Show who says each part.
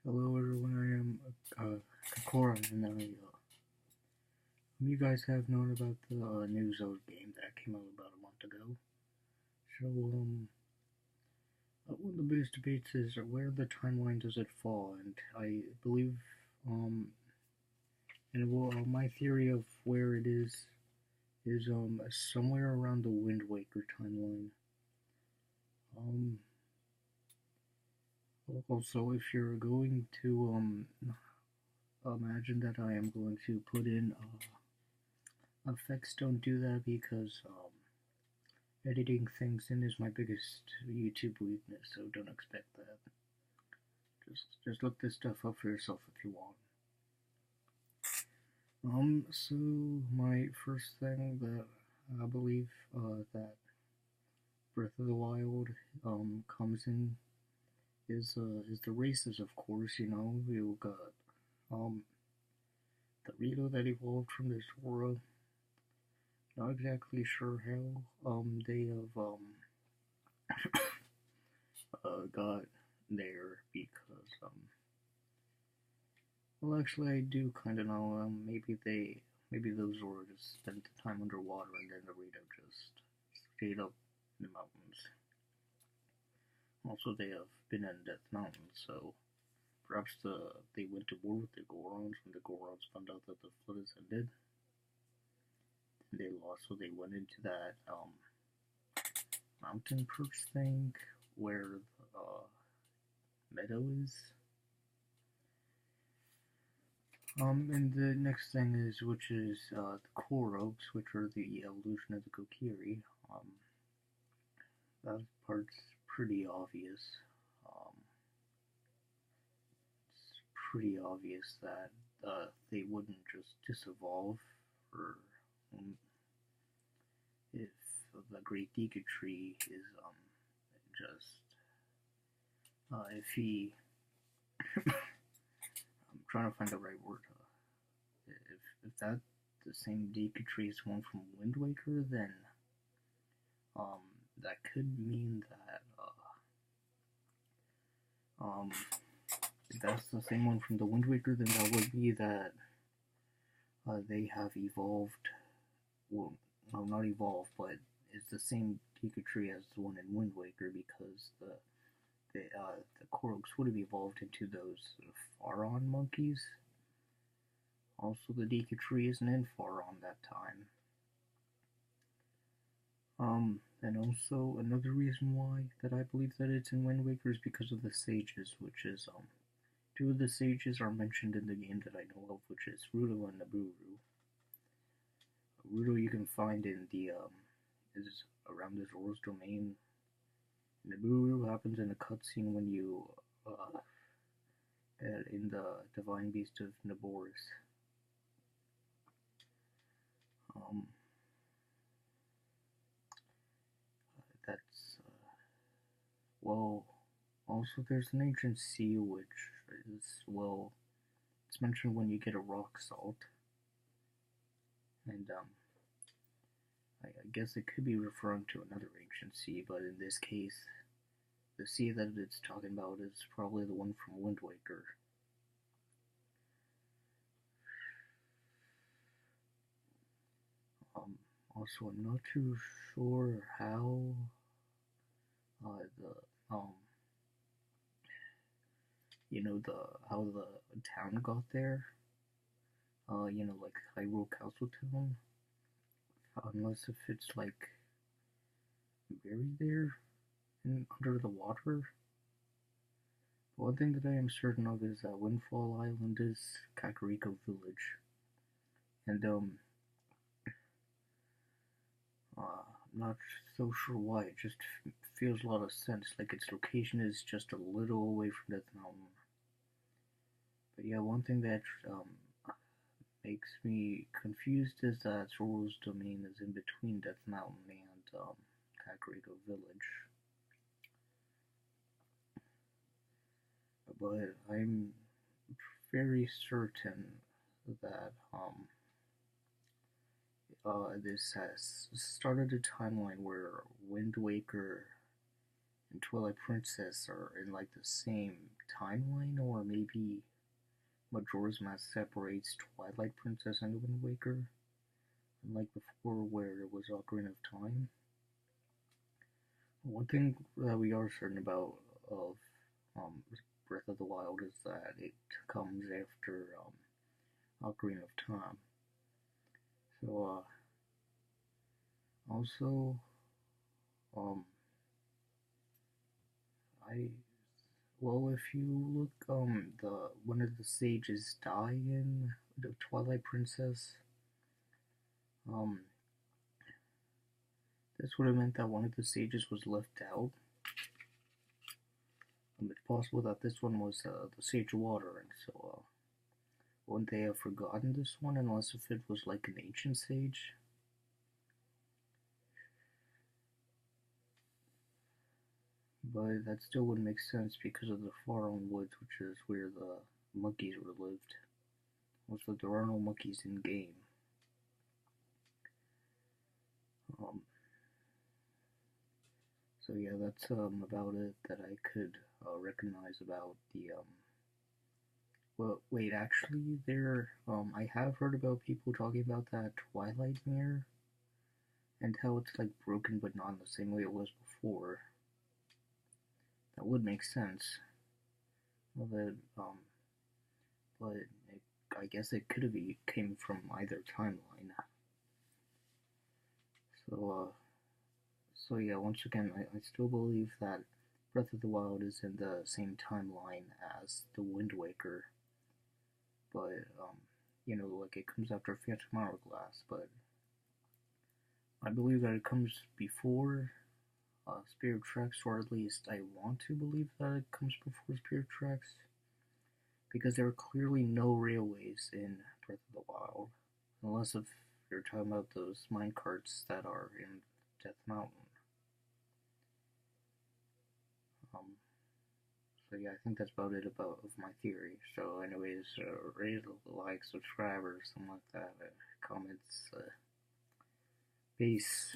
Speaker 1: Hello everyone, I am Kakora, and you guys have known about the new LoZ game that came out about a month ago. So, one of the biggest debates is where the timeline does it fall, and I believe, my theory of where it is somewhere around the Wind Waker timeline. Um, Also, if you're going to imagine that I am going to put in effects, don't do that because editing things in is my biggest YouTube weakness, so don't expect that. Just look this stuff up for yourself if you want. So my first thing that I believe that Breath of the Wild comes in is the races, of course. You got the Rito that evolved from this Zora. Not exactly sure how they have got there because well, actually, I do kind of know. Maybe those were just spent the time underwater, and then the Rito just stayed up in the mountains. Also, they have been in Death Mountain, so perhaps they went to war with the Gorons when the Gorons found out that the flood has ended. And they lost, so they went into that mountain perch thing where the meadow is. And the next thing is, which is the Koroks, which are the evolution of the Kokiri. That part's pretty obvious. Um, it's pretty obvious that they wouldn't just disevolve, or um, if the Great Deku Tree is just if he, I'm trying to find the right word. If that the same Deku Tree is one from Wind Waker, then um, that could mean that if that's the same one from the Wind Waker, then that would be that they have evolved. Well, no, not evolved, but it's the same Deku Tree as the one in Wind Waker because the Koroks would have evolved into those sort of Faron monkeys. Also, the Deku Tree isn't in Faron that time. And also another reason why that I believe that it's in Wind Waker is because of the sages, which is two of the sages are mentioned in the game that I know of, which is Ruto and Naburu. Ruto you can find in the is around the Zora's domain. Naburu happens in a cutscene when you in the Divine Beast of Naboris. Um, that's well. Also, there's an ancient sea which is well. It's mentioned when you get a rock salt, and I guess it could be referring to another ancient sea, but in this case, the sea that it's talking about is probably the one from Wind Waker. Also, I'm not too sure how the the how the town got there. Like Hyrule Castle Town, unless if it's like buried there and under the water. One thing that I am certain of is that Windfall Island is Kakariko Village, and I'm not so sure why. It just feels a lot of sense. Like its location is just a little away from Death Mountain. But yeah, one thing that makes me confused is that Zora's domain is in between Death Mountain and Kakariko Village. But I'm very certain that this has started a timeline where Wind Waker and Twilight Princess are in like the same timeline, or maybe Majora's Mask separates Twilight Princess and Wind Waker, unlike before where it was Ocarina of Time. One thing that we are certain about of um, Breath of the Wild is that it comes after Ocarina of Time. So also um, I well, if you look the one of the sages die in the Twilight Princess, um, this would have meant that one of the sages was left out. It's possible that this one was the Sage Water, and so wouldn't they have forgotten this one unless if it was like an ancient sage? But that still wouldn't make sense because of the Faron Woods, which is where the monkeys were lived. Also, there are no monkeys in game. Um, so yeah, that's about it that I could recognize about the well, wait, actually, I have heard about people talking about that Twilight mirror and how it's like broken, but not in the same way it was before. That would make sense. Well, but I guess it could have came from either timeline. So, so yeah, once again, I still believe that Breath of the Wild is in the same timeline as the Wind Waker, but like it comes after Phantom Hourglass, but I believe that it comes before Spirit Tracks, or at least I want to believe that it comes before Spirit Tracks, because there are clearly no railways in Breath of the Wild, unless if you're talking about those minecarts that are in Death Mountain. Um, so yeah, I think that's about it about of my theory. So anyways, rate, like, subscribe, or something like that. Comments. Peace.